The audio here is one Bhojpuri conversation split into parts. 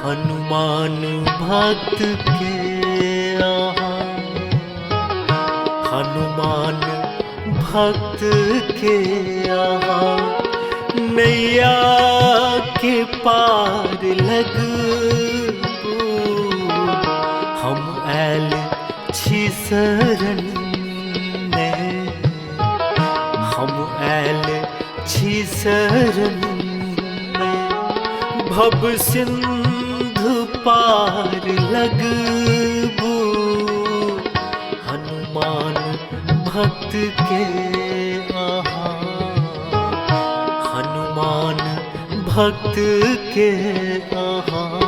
हनुमान भक्त के यहाँ, हनुमान भक्त के यहाँ नैया के पार लगबू। हम आयल छी शरण में, हम आयल छी शरण में, भव सिंधु पार लगबू। हनुमान भक्त के यहाँ, हनुमान भक्त के यहाँ।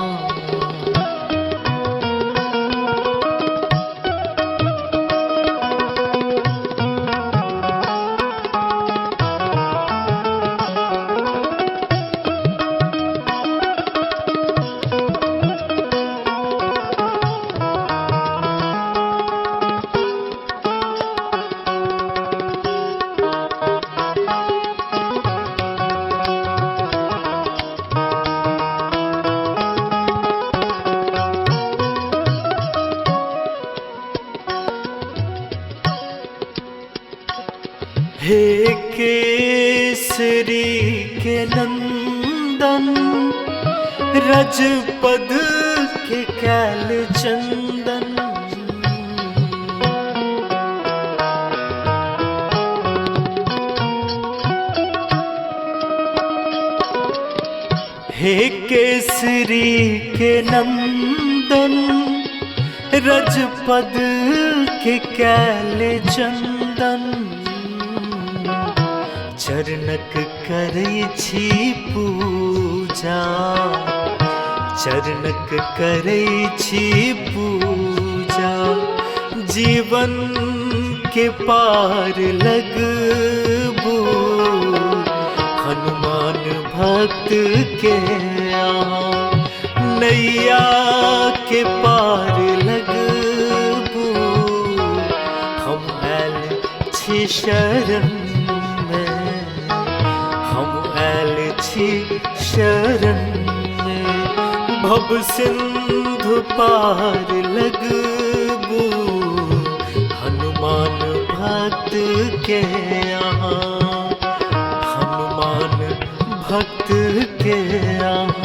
हे केसरी के नंदन, रजपद के कैल चंदन। हे केसरी के नंदन, रजपद के कैल चंदन। चरणक करै छी पूजा, चरणक करै छी पूजा। जीवन के पार लगबू। हनुमान भक्त के यहाँ नैया के पार लगबू। हम आयल छी शरण में, हम आयल छी शरण में, भव सिंधु पार लगबू। हनुमान भक्त के यहाँ, हनुमान भक्त के यहाँ।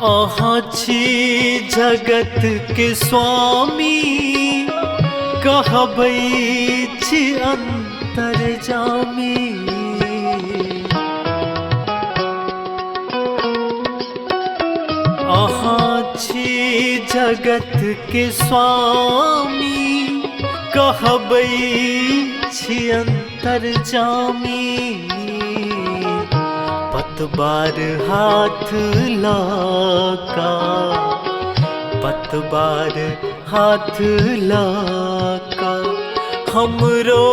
अहाँ छी जगत के स्वामी, कहबै छी अंतर्जामी। अहाँ छी जगत के स्वामी, कहबै छी अंतर्जामी। पतवार हाथ लाका, पतवार हाथ लाका, हमरो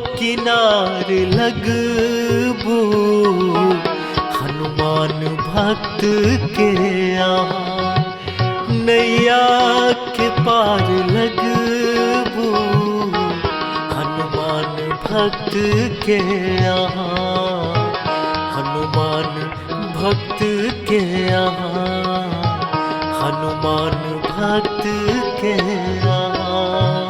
किनार लगबू। हनुमान भक्त के यहाँ नैया के पार लगबू। हनुमान भक्त के यहाँ, हनुमान भक्त के यहाँ, हनुमान भक्त के यहाँ।